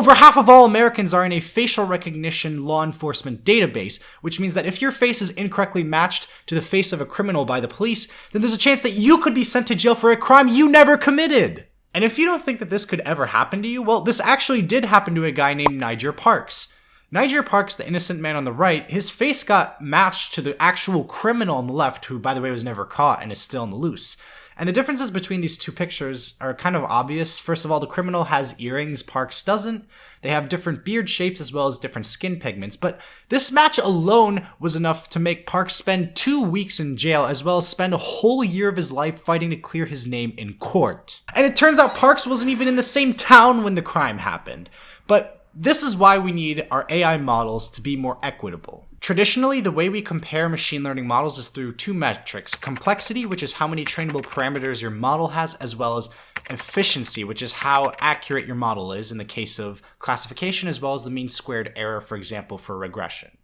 Over half of all Americans are in a facial recognition law enforcement database, which means that if your face is incorrectly matched to the face of a criminal by the police, then there's a chance that you could be sent to jail for a crime you never committed. And if you don't think that this could ever happen to you, well, this actually did happen to a guy named Niger Parks. Niger Parks, the innocent man on the right, his face got matched to the actual criminal on the left, who, by the way, was never caught and is still on the loose. And the differences between these two pictures are kind of obvious. First of all, the criminal has earrings, Parks doesn't. They have different beard shapes as well as different skin pigments. But this match alone was enough to make Parks spend 2 weeks in jail, as well as spend a whole year of his life fighting to clear his name in court. And it turns out Parks wasn't even in the same town when the crime happened. But this is why we need our AI models to be more equitable. Traditionally, the way we compare machine learning models is through two metrics: complexity, which is how many trainable parameters your model has, as well as efficiency, which is how accurate your model is in the case of classification, as well as the mean squared error, for example, for regression.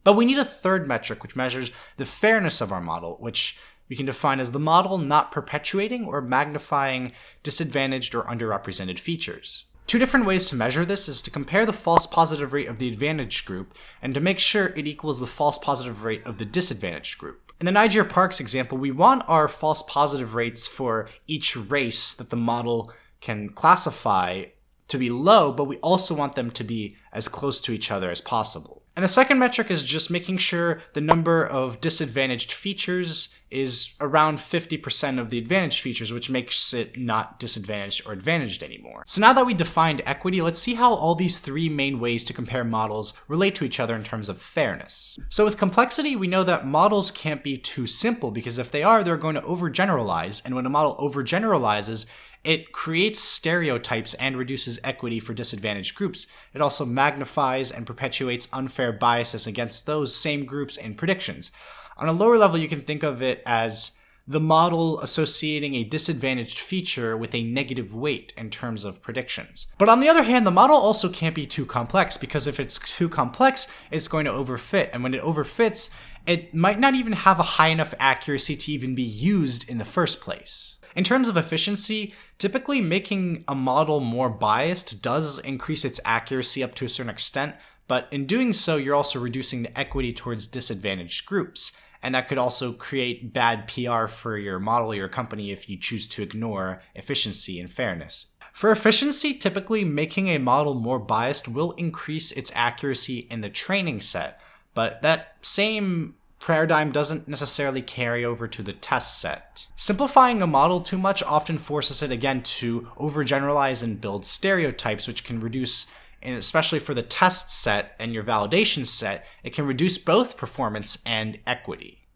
But we need a third metric, which measures the fairness of our model, which we can define as the model not perpetuating or magnifying disadvantaged or underrepresented features. Two different ways to measure this is to compare the false positive rate of the advantaged group and to make sure it equals the false positive rate of the disadvantaged group. In the Niger Parks example, we want our false positive rates for each race that the model can classify to be low, but we also want them to be as close to each other as possible. And the second metric is just making sure the number of disadvantaged features is around 50% of the advantaged features, which makes it not disadvantaged or advantaged anymore. So now that we defined equity, let's see how all these three main ways to compare models relate to each other in terms of fairness. So with complexity, we know that models can't be too simple, because if they are, they're going to overgeneralize, and when a model overgeneralizes, it creates stereotypes and reduces equity for disadvantaged groups. It also magnifies and perpetuates unfair biases against those same groups in predictions. On a lower level, you can think of it as the model associating a disadvantaged feature with a negative weight in terms of predictions. But on the other hand, the model also can't be too complex, because if it's too complex, it's going to overfit. And when it overfits, it might not even have a high enough accuracy to even be used in the first place. In terms of efficiency, typically making a model more biased does increase its accuracy up to a certain extent, but in doing so, you're also reducing the equity towards disadvantaged groups. And that could also create bad PR for your model or your company if you choose to ignore efficiency and fairness. For efficiency, typically making a model more biased will increase its accuracy in the training set, but that same paradigm doesn't necessarily carry over to the test set. Simplifying a model too much often forces it again to overgeneralize and build stereotypes, which can reduce, and especially for the test set and your validation set, it can reduce both performance and equity.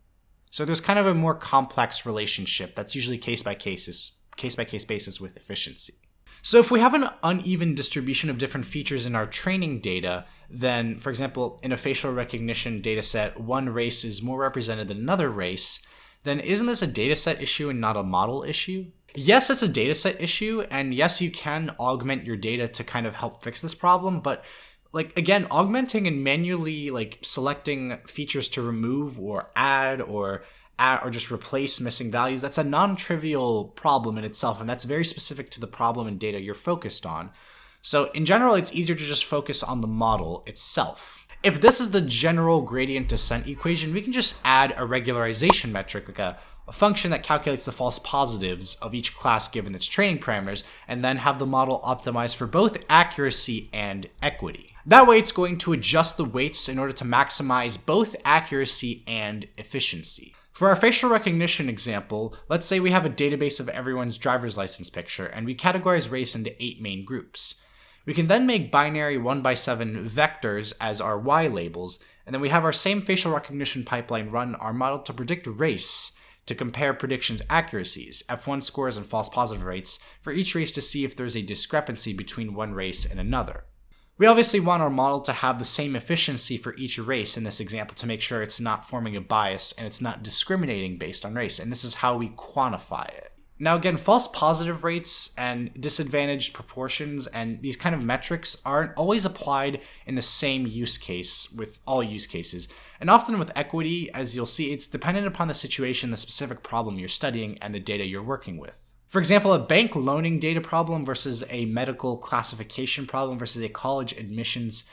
So there's kind of a more complex relationship that's usually case-by-case basis with efficiency. So if we have an uneven distribution of different features in our training data, then, for example, in a facial recognition dataset, one race is more represented than another race, then isn't this a dataset issue and not a model issue? Yes, it's a dataset issue, and yes, you can augment your data to kind of help fix this problem, but again, augmenting and manually selecting features to remove or add or just replace missing values, that's a non-trivial problem in itself, and that's very specific to the problem and data you're focused on. So in general, it's easier to just focus on the model itself. If this is the general gradient descent equation, we can just add a regularization metric, like a function that calculates the false positives of each class given its training parameters, and then have the model optimize for both accuracy and equity. That way, it's going to adjust the weights in order to maximize both accuracy and efficiency. For our facial recognition example, let's say we have a database of everyone's driver's license picture, and we categorize race into 8 main groups. We can then make binary 1x7 vectors as our Y labels, and then we have our same facial recognition pipeline run our model to predict race to compare predictions accuracies, F1 scores, and false positive rates for each race to see if there's a discrepancy between one race and another. We obviously want our model to have the same efficiency for each race in this example to make sure it's not forming a bias and it's not discriminating based on race, and this is how we quantify it. Now again, false positive rates and disadvantaged proportions and these kind of metrics aren't always applied in the same use case with all use cases. And often with equity, as you'll see, it's dependent upon the situation, the specific problem you're studying, and the data you're working with. For example, a bank loaning data problem versus a medical classification problem versus a college admissions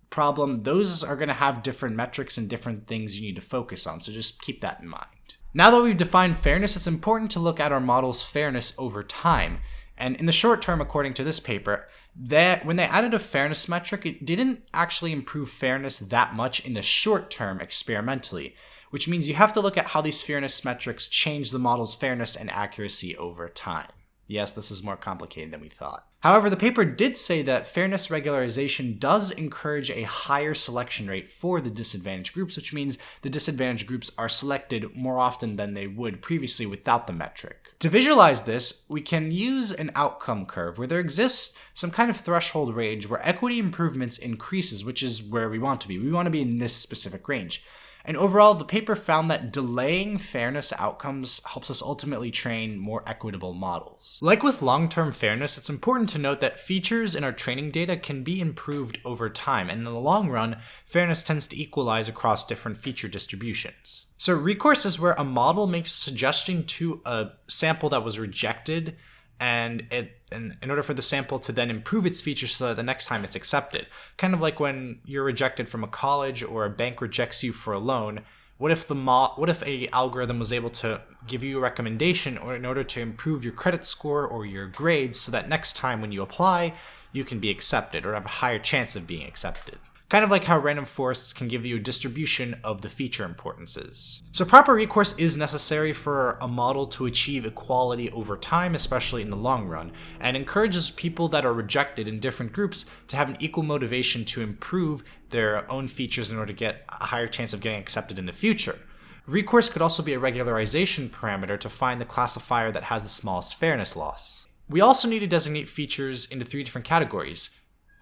problem, those are going to have different metrics and different things you need to focus on, so just keep that in mind. Now that we've defined fairness, it's important to look at our model's fairness over time. And in the short term, according to this paper, that when they added a fairness metric, it didn't actually improve fairness that much in the short term experimentally, which means you have to look at how these fairness metrics change the model's fairness and accuracy over time. Yes, this is more complicated than we thought. However, the paper did say that fairness regularization does encourage a higher selection rate for the disadvantaged groups, which means the disadvantaged groups are selected more often than they would previously without the metric. To visualize this, we can use an outcome curve where there exists some kind of threshold range where equity improvements increases, which is where we want to be. We want to be in this specific range. And overall, the paper found that delaying fairness outcomes helps us ultimately train more equitable models. Like with long-term fairness, it's important to note that features in our training data can be improved over time, and in the long run, fairness tends to equalize across different feature distributions. So recourse is where a model makes a suggestion to a sample that was rejected, and in order for the sample to then improve its features so that the next time it's accepted. Kind of like when you're rejected from a college or a bank rejects you for a loan, what if a algorithm was able to give you a recommendation or in order to improve your credit score or your grades so that next time when you apply, you can be accepted or have a higher chance of being accepted. Kind of like how random forests can give you a distribution of the feature importances. So proper recourse is necessary for a model to achieve equality over time, especially in the long run, and encourages people that are rejected in different groups to have an equal motivation to improve their own features in order to get a higher chance of getting accepted in the future. Recourse could also be a regularization parameter to find the classifier that has the smallest fairness loss. We also need to designate features into 3 different categories.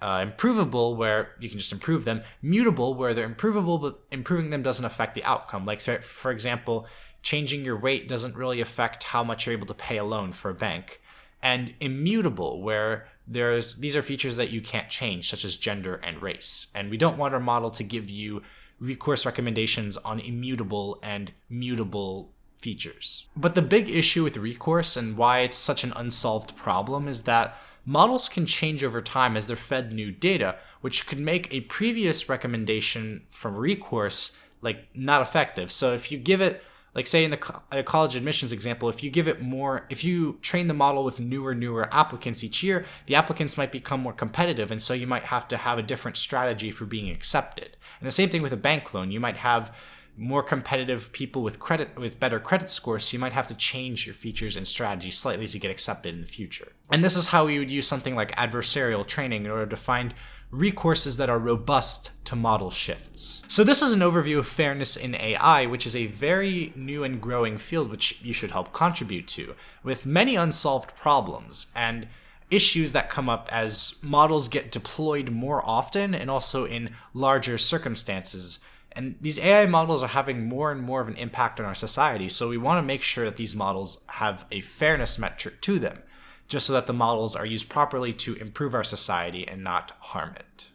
Improvable, where you can just improve them. Mutable, where they're improvable, but improving them doesn't affect the outcome. Like, for example, changing your weight doesn't really affect how much you're able to pay a loan for a bank. And immutable, where these are features that you can't change, such as gender and race. And we don't want our model to give you recourse recommendations on immutable and mutable features. But the big issue with recourse and why it's such an unsolved problem is that models can change over time as they're fed new data, which could make a previous recommendation from recourse not effective. So if you give it, say in a college admissions example, if you train the model with newer applicants each year, the applicants might become more competitive, and so you might have to have a different strategy for being accepted. And the same thing with a bank loan. You might have more competitive people with better credit scores, so you might have to change your features and strategy slightly to get accepted in the future. And this is how we would use something like adversarial training in order to find recourses that are robust to model shifts. So this is an overview of fairness in AI, which is a very new and growing field which you should help contribute to, with many unsolved problems and issues that come up as models get deployed more often and also in larger circumstances. And these AI models are having more and more of an impact on our society, so we want to make sure that these models have a fairness metric to them, just so that the models are used properly to improve our society and not harm it.